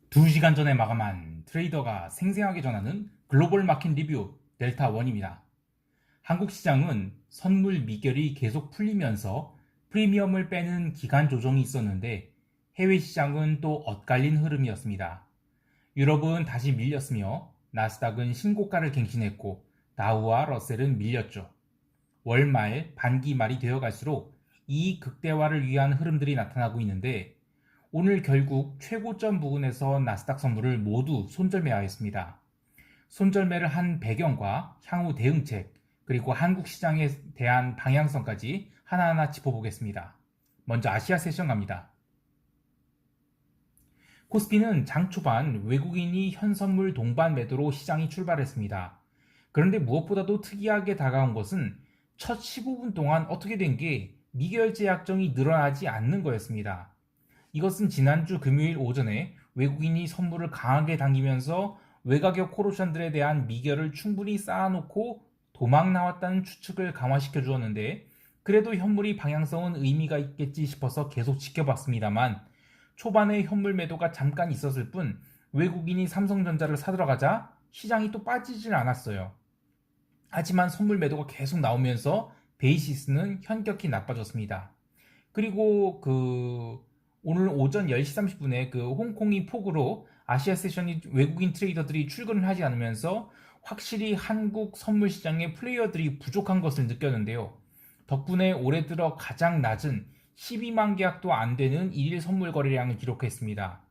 2시간 전에 마감한 트레이더가 생생하게 전하는 글로벌 마켓 리뷰 델타1입니다. 한국 시장은 선물 미결이 계속 풀리면서 프리미엄을 빼는 기간 조정이 있었는데 해외 시장은 또 엇갈린 흐름이었습니다. 유럽은 다시 밀렸으며 나스닥은 신고가를 갱신했고 다우와 러셀은 밀렸죠. 월말, 반기말이 되어갈수록 이익 극대화를 위한 흐름들이 나타나고 있는데 오늘 결국 최고점 부근에서 나스닥 선물을 모두 손절매하였습니다. 손절매를 한 배경과 향후 대응책, 그리고 한국 시장에 대한 방향성까지 하나하나 짚어보겠습니다. 먼저 아시아 세션 갑니다. 코스피는 장 초반 외국인이 현선물 동반 매도로 시장이 출발했습니다. 그런데 무엇보다도 특이하게 다가온 것은 첫 15분 동안 어떻게 된 게 미결제 약정이 늘어나지 않는 거였습니다. 이것은 지난주 금요일 오전에 외국인이 선물을 강하게 당기면서 외곽역 코로션들에 대한 미결을 충분히 쌓아놓고 도망 나왔다는 추측을 강화시켜 주었는데 그래도 현물이 방향성은 의미가 있겠지 싶어서 계속 지켜봤습니다만 초반에 현물 매도가 잠깐 있었을 뿐 외국인이 삼성전자를 사들어가자 시장이 또 빠지질 않았어요. 하지만 선물 매도가 계속 나오면서 베이시스는 현격히 나빠졌습니다. 그리고 오늘 오전 10시 30분에 홍콩이 폭우로 아시아 세션이 외국인 트레이더들이 출근을 하지 않으면서 확실히 한국 선물 시장의 플레이어들이 부족한 것을 느꼈는데요. 덕분에 올해 들어 가장 낮은 12만 계약도 안 되는 일일 선물 거래량을 기록했습니다.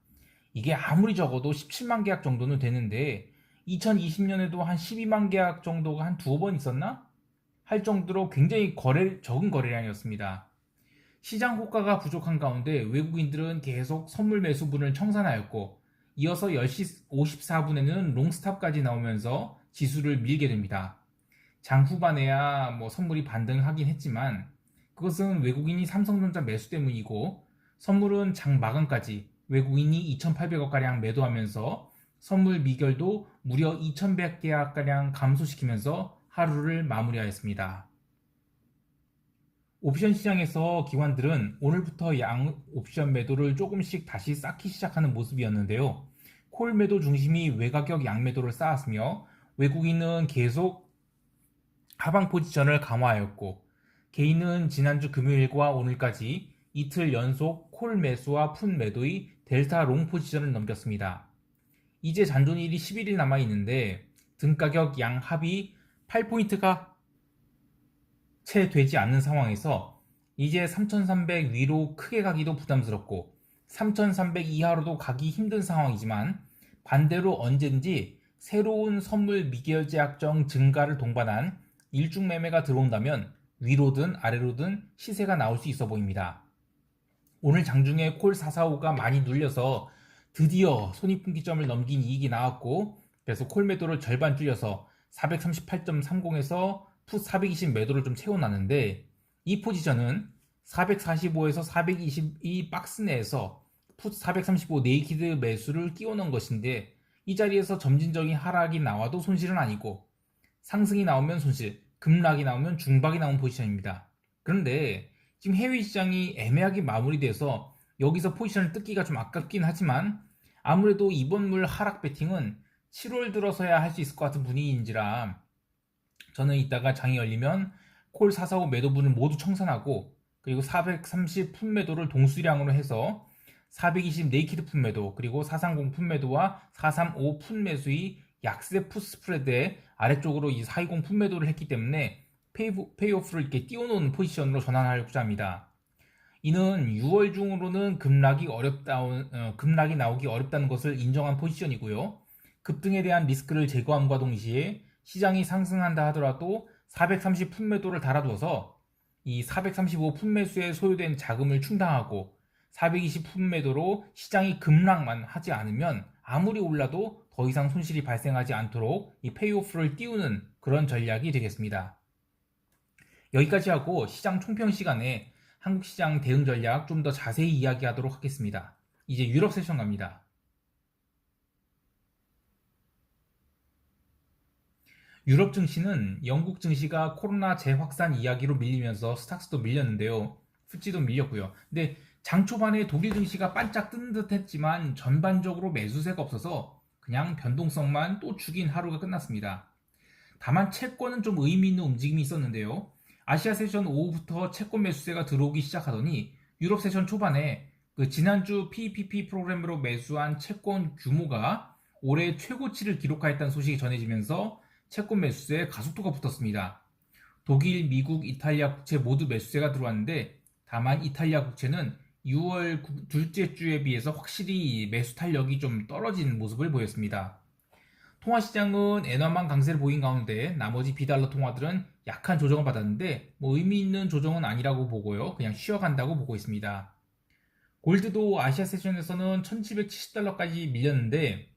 이게 아무리 적어도 17만 계약 정도는 되는데 2020년에도 한 12만 계약 정도가 한 두어 번 있었나? 할 정도로 굉장히 적은 거래량이었습니다. 시장 호가가 부족한 가운데 외국인들은 계속 선물 매수분을 청산하였고 이어서 10시 54분에는 롱스탑까지 나오면서 지수를 밀게 됩니다. 장 후반에야 선물이 반등하긴 했지만 그것은 외국인이 삼성전자 매수 때문이고 선물은 장 마감까지 외국인이 2,800억가량 매도하면서 선물 미결도 무려 2,100계약가량 감소시키면서 하루를 마무리하였습니다. 옵션 시장에서 기관들은 오늘부터 양 옵션 매도를 조금씩 다시 쌓기 시작하는 모습이었는데요. 콜 매도 중심이 외가격 양 매도를 쌓았으며 외국인은 계속 하방 포지션을 강화하였고 개인은 지난주 금요일과 오늘까지 이틀 연속 콜 매수와 푼 매도의 델타 롱 포지션을 넘겼습니다. 이제 잔존일이 11일 남아있는데 등가격 양 합이 8포인트가 채 되지 않는 상황에서 이제 3,300 위로 크게 가기도 부담스럽고 3,300 이하로도 가기 힘든 상황이지만 반대로 언제든지 새로운 선물 미결제 약정 증가를 동반한 일중 매매가 들어온다면 위로든 아래로든 시세가 나올 수 있어 보입니다. 오늘 장중에 콜 445가 많이 눌려서 드디어 손익분기점을 넘긴 이익이 나왔고 그래서 콜 매도를 절반 줄여서 438.30에서 풋 420 매도를 좀 채워놨는데 이 포지션은 445에서 422 박스 내에서 풋 435 네이키드 매수를 끼워놓은 것인데 이 자리에서 점진적인 하락이 나와도 손실은 아니고 상승이 나오면 손실, 급락이 나오면 중박이 나온 포지션입니다. 그런데 지금 해외 시장이 애매하게 마무리돼서 여기서 포지션을 뜯기가 좀 아깝긴 하지만 아무래도 이번 물 하락 배팅은 7월 들어서야 할 수 있을 것 같은 분위기인지라 저는 이따가 장이 열리면 콜 445 매도분을 모두 청산하고 그리고 430 풋매도를 동수량으로 해서 420 네이키드 풋매도 그리고 430 풋매도와 435 풋매수의 약세 풋 스프레드의 아래쪽으로 이 420 풋매도를 했기 때문에 페이오프를 이렇게 띄워놓은 포지션으로 전환하려고 합니다. 이는 6월 중으로는 급락이 나오기 어렵다는 것을 인정한 포지션이고요. 급등에 대한 리스크를 제거함과 동시에 시장이 상승한다 하더라도 430 풋매도를 달아두어서 이 435 풋매수에 소요된 자금을 충당하고 420 풋매도로 시장이 급락만 하지 않으면 아무리 올라도 더 이상 손실이 발생하지 않도록 이 페이오프를 띄우는 그런 전략이 되겠습니다. 여기까지 하고 시장 총평 시간에 한국 시장 대응 전략 좀 더 자세히 이야기하도록 하겠습니다. 이제 유럽 세션 갑니다. 유럽 증시는 영국 증시가 코로나 재확산 이야기로 밀리면서 스탁스도 밀렸는데요. 푸찌도 밀렸고요. 근데 장 초반에 독일 증시가 반짝 뜨는 듯 했지만 전반적으로 매수세가 없어서 그냥 변동성만 또 죽인 하루가 끝났습니다. 다만 채권은 좀 의미 있는 움직임이 있었는데요. 아시아 세션 오후부터 채권 매수세가 들어오기 시작하더니 유럽 세션 초반에 그 지난주 PPP 프로그램으로 매수한 채권 규모가 올해 최고치를 기록하였다는 소식이 전해지면서 채권 매수세에 가속도가 붙었습니다. 독일, 미국, 이탈리아 국채 모두 매수세가 들어왔는데 다만 이탈리아 국채는 6월 둘째 주에 비해서 확실히 매수 탄력이 좀 떨어진 모습을 보였습니다. 통화시장은 엔화만 강세를 보인 가운데 나머지 비달러 통화들은 약한 조정을 받았는데 의미 있는 조정은 아니라고 보고요. 그냥 쉬어간다고 보고 있습니다. 골드도 아시아 세션에서는 1770달러까지 밀렸는데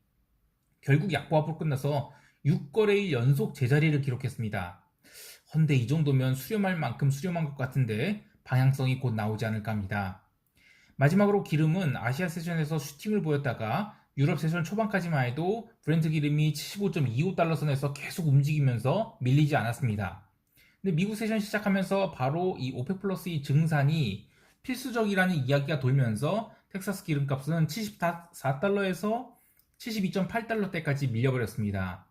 결국 약보합으로 끝나서 6거래일 연속 제자리를 기록했습니다. 헌데 이 정도면 수렴할 만큼 수렴한 것 같은데 방향성이 곧 나오지 않을까 합니다. 마지막으로 기름은 아시아 세션에서 슈팅을 보였다가 유럽 세션 초반까지만 해도 브렌트 기름이 75.25달러 선에서 계속 움직이면서 밀리지 않았습니다. 근데 미국 세션 시작하면서 바로 이 오펙 플러스 이 증산이 필수적이라는 이야기가 돌면서 텍사스 기름값은 74달러에서 72.8달러대까지 밀려버렸습니다.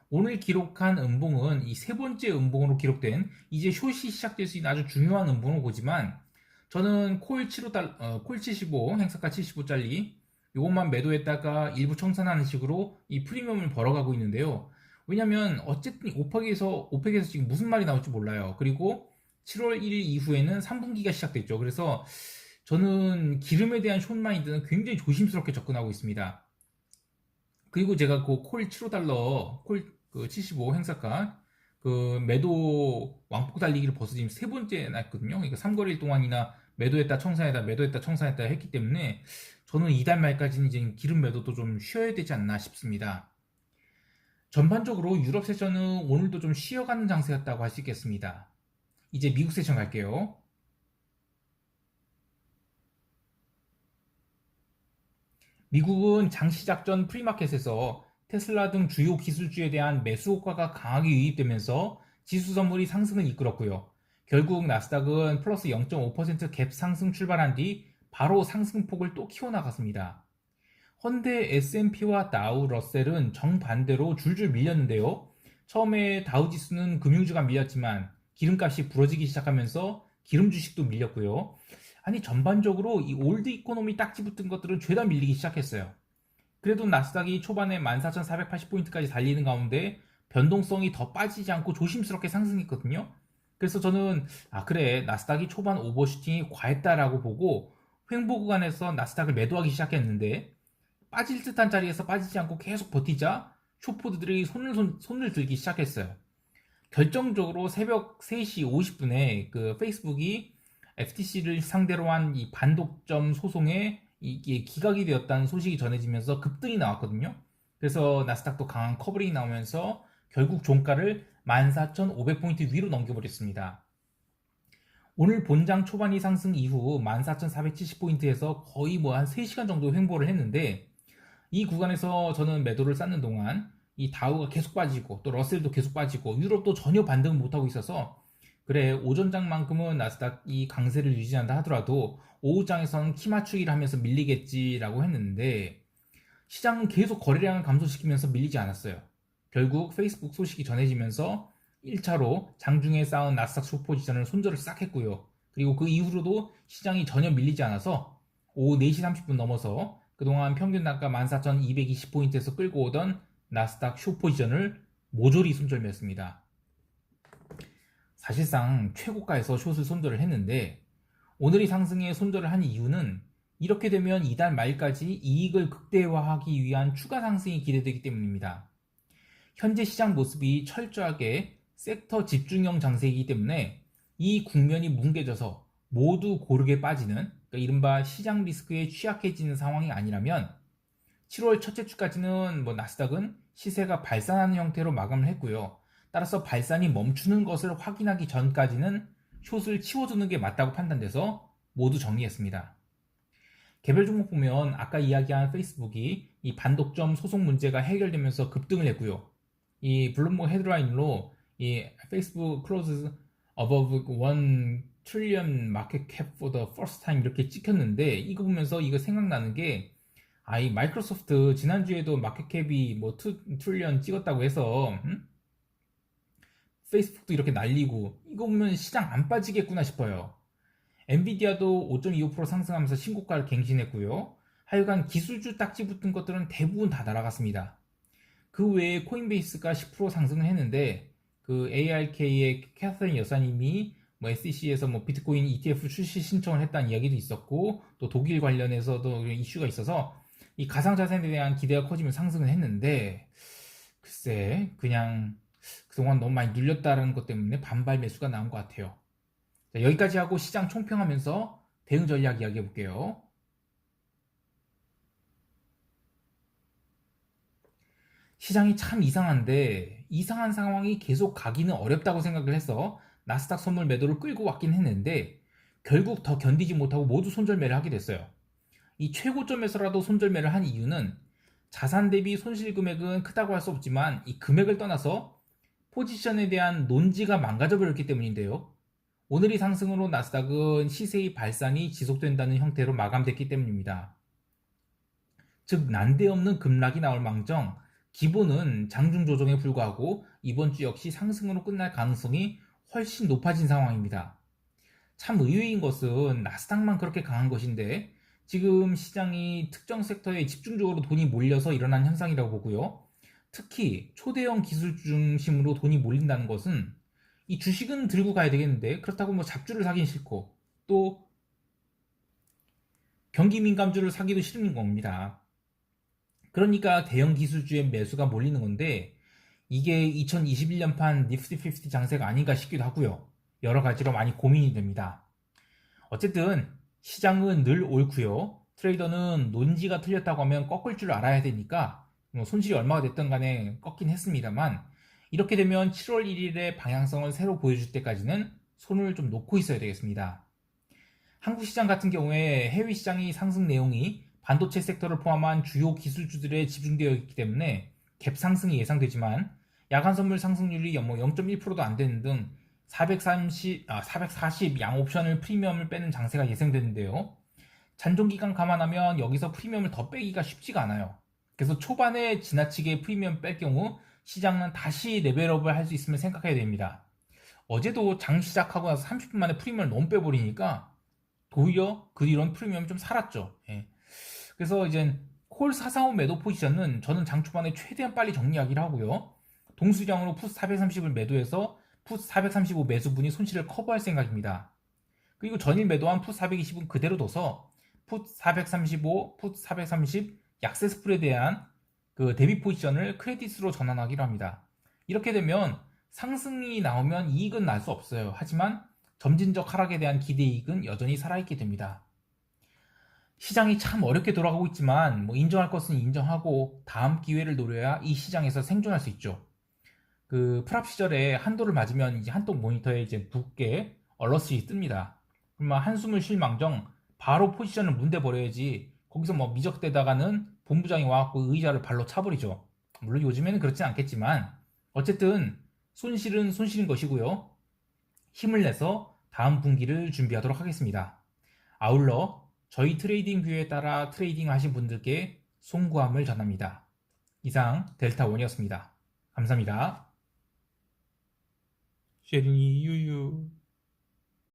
오늘 기록한 음봉은 이 세 번째 음봉으로 기록된 이제 숏이 시작될 수 있는 아주 중요한 음봉으로 보지만 저는 콜 75 행사가 75짜리 이것만 매도했다가 일부 청산하는 식으로 이 프리미엄을 벌어가고 있는데요. 왜냐면 어쨌든 오펙에서 지금 무슨 말이 나올지 몰라요. 그리고 7월 1일 이후에는 3분기가 시작됐죠. 그래서 저는 기름에 대한 숏마인드는 굉장히 조심스럽게 접근하고 있습니다. 그리고 제가 그 콜 75달러, 콜 75 행사가 그 매도 왕복 달리기를 벌써 지금 세 번째 났거든요. 그러니까 3거래일 동안이나 매도했다 청산했다 매도했다 청산했다 했기 때문에 저는 이달 말까지는 이제 기름 매도도 좀 쉬어야 되지 않나 싶습니다. 전반적으로 유럽 세션은 오늘도 좀 쉬어가는 장세였다고 할 수 있겠습니다. 이제 미국 세션 갈게요. 미국은 장 시작 전 프리마켓에서 테슬라 등 주요 기술주에 대한 매수 효과가 강하게 유입되면서 지수 선물이 상승을 이끌었고요. 결국 나스닥은 플러스 0.5% 갭 상승 출발한 뒤 바로 상승폭을 또 키워나갔습니다. 헌데 S&P와 다우, 러셀은 정반대로 줄줄 밀렸는데요. 처음에 다우 지수는 금융주가 밀렸지만 기름값이 부러지기 시작하면서 기름 주식도 밀렸고요. 아니 전반적으로 이 올드 이코노미 딱지 붙은 것들은 죄다 밀리기 시작했어요. 그래도 나스닥이 초반에 14,480포인트까지 달리는 가운데 변동성이 더 빠지지 않고 조심스럽게 상승했거든요. 그래서 저는 그래 나스닥이 초반 오버슈팅이 과했다라고 보고 횡보 구간에서 나스닥을 매도하기 시작했는데 빠질 듯한 자리에서 빠지지 않고 계속 버티자 숏포드들이 손을 들기 시작했어요. 결정적으로 새벽 3시 50분에 그 페이스북이 FTC를 상대로 한 이 반독점 소송에 이게 기각이 되었다는 소식이 전해지면서 급등이 나왔거든요. 그래서 나스닥도 강한 커버링이 나오면서 결국 종가를 14,500포인트 위로 넘겨버렸습니다. 오늘 본장 초반이 상승 이후 14,470포인트에서 거의 한 3시간 정도 횡보를 했는데 이 구간에서 저는 매도를 쌓는 동안 이 다우가 계속 빠지고 또 러셀도 계속 빠지고 유럽도 전혀 반등을 못하고 있어서 그래 오전장만큼은 나스닥이 강세를 유지한다 하더라도 오후장에서는 키 맞추기를 하면서 밀리겠지라고 했는데 시장은 계속 거래량을 감소시키면서 밀리지 않았어요. 결국 페이스북 소식이 전해지면서 1차로 장중에 쌓은 나스닥 숏포지션을 손절을 싹 했고요. 그리고 그 이후로도 시장이 전혀 밀리지 않아서 오후 4시 30분 넘어서 그동안 평균 단가 14,220포인트에서 끌고 오던 나스닥 숏포지션을 모조리 손절했습니다. 사실상 최고가에서 숏을 손절을 했는데 오늘이 상승에 손절을 한 이유는 이렇게 되면 이달 말까지 이익을 극대화하기 위한 추가 상승이 기대되기 때문입니다. 현재 시장 모습이 철저하게 섹터 집중형 장세이기 때문에 이 국면이 뭉개져서 모두 고르게 빠지는 그러니까 이른바 시장 리스크에 취약해지는 상황이 아니라면 7월 첫째 주까지는 나스닥은 시세가 발산하는 형태로 마감을 했고요. 따라서 발산이 멈추는 것을 확인하기 전까지는 숏을 치워두는 게 맞다고 판단돼서 모두 정리했습니다. 개별 종목 보면 아까 이야기한 페이스북이 이 반독점 소송 문제가 해결되면서 급등을 했고요. 이 블룸버그 헤드라인으로 이 페이스북 closes above trillion market cap for the first time 이렇게 찍혔는데 이거 보면서 이거 생각나는 게 이 마이크로소프트 지난주에도 마켓캡이 뭐 2 트릴리언 찍었다고 해서 페이스북도 이렇게 날리고 이거 보면 시장 안 빠지겠구나 싶어요. 엔비디아도 5.25% 상승하면서 신고가를 갱신했고요. 하여간 기술주 딱지 붙은 것들은 대부분 다 날아갔습니다. 그 외에 코인베이스가 10% 상승을 했는데 그 ARK의 캐서린 여사님이 뭐 SEC에서 뭐 비트코인 ETF 출시 신청을 했다는 이야기도 있었고 또 독일 관련해서도 이슈가 있어서 이 가상자산에 대한 기대가 커지면 상승을 했는데 글쎄 그냥 그동안 너무 많이 눌렸다는 것 때문에 반발 매수가 나온 것 같아요. 자, 여기까지 하고 시장 총평하면서 대응 전략 이야기해 볼게요. 시장이 참 이상한데 이상한 상황이 계속 가기는 어렵다고 생각을 해서 나스닥 선물 매도를 끌고 왔긴 했는데 결국 더 견디지 못하고 모두 손절매를 하게 됐어요. 이 최고점에서라도 손절매를 한 이유는 자산 대비 손실 금액은 크다고 할 수 없지만 이 금액을 떠나서 포지션에 대한 논지가 망가져 버렸기 때문인데요. 오늘의 상승으로 나스닥은 시세의 발산이 지속된다는 형태로 마감됐기 때문입니다. 즉 난데없는 급락이 나올 망정 기본은 장중 조정에 불과하고 이번 주 역시 상승으로 끝날 가능성이 훨씬 높아진 상황입니다. 참 의외인 것은 나스닥만 그렇게 강한 것인데 지금 시장이 특정 섹터에 집중적으로 돈이 몰려서 일어난 현상이라고 보고요. 특히 초대형 기술 중심으로 돈이 몰린다는 것은 이 주식은 들고 가야 되겠는데 그렇다고 뭐 잡주를 사긴 싫고 또 경기 민감주를 사기도 싫은 겁니다. 그러니까 대형 기술주의 매수가 몰리는 건데 이게 2021년판 니프티 50 장세가 아닌가 싶기도 하고요. 여러 가지로 많이 고민이 됩니다. 어쨌든 시장은 늘 옳고요. 트레이더는 논지가 틀렸다고 하면 꺾을 줄 알아야 되니까 손실이 얼마가 됐든 간에 꺾긴 했습니다만 이렇게 되면 7월 1일에 방향성을 새로 보여줄 때까지는 손을 좀 놓고 있어야 되겠습니다. 한국 시장 같은 경우에 해외 시장의 상승 내용이 반도체 섹터를 포함한 주요 기술주들에 집중되어 있기 때문에 갭 상승이 예상되지만 야간 선물 상승률이 0.1%도 안 되는 등 440 양 옵션을 프리미엄을 빼는 장세가 예상되는데요. 잔존기간 감안하면 여기서 프리미엄을 더 빼기가 쉽지가 않아요. 그래서 초반에 지나치게 프리미엄 뺄 경우 시장은 다시 레벨업을 할 수 있으면 생각해야 됩니다. 어제도 장 시작하고 나서 30분 만에 프리미엄을 너무 빼버리니까 도리어 그 뒤로는 프리미엄이 좀 살았죠. 예. 그래서 이제 콜 445 매도 포지션은 저는 장 초반에 최대한 빨리 정리하기를 하고요. 동수량으로 푸스 430을 매도해서 푸스 435 매수분이 손실을 커버할 생각입니다. 그리고 전일 매도한 푸스 420은 그대로 둬서 푸스 435, 푸스 430 약세 스프레드에 대한 그 대비 포지션을 크레딧으로 전환하기로 합니다. 이렇게 되면 상승이 나오면 이익은 날 수 없어요. 하지만 점진적 하락에 대한 기대이익은 여전히 살아있게 됩니다. 시장이 참 어렵게 돌아가고 있지만 인정할 것은 인정하고 다음 기회를 노려야 이 시장에서 생존할 수 있죠. 그 프랍 시절에 한도를 맞으면 이제 한독 모니터에 이제 붉게 얼럿이 뜹니다. 그러면 한숨을 쉴 망정 바로 포지션을 문대 버려야지 거기서 미적대다가는 본부장이 와갖고 의자를 발로 차버리죠. 물론 요즘에는 그렇진 않겠지만 어쨌든 손실은 손실인 것이고요. 힘을 내서 다음 분기를 준비하도록 하겠습니다. 아울러 저희 트레이딩 뷰에 따라 트레이딩 하신 분들께 송구함을 전합니다. 이상 델타원이었습니다. 감사합니다. 쉐린이 유유